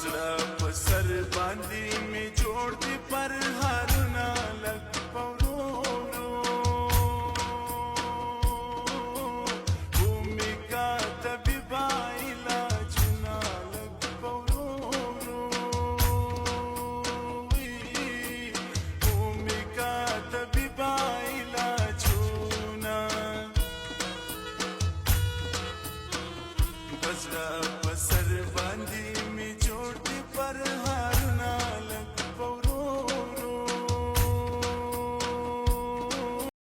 زړه په سر باندې می جوړ دی پر هارونه لګ پورو भूमिका तबीबा इलाज ना लग पौरो भूमिका तबीबा इलाज ना बजरा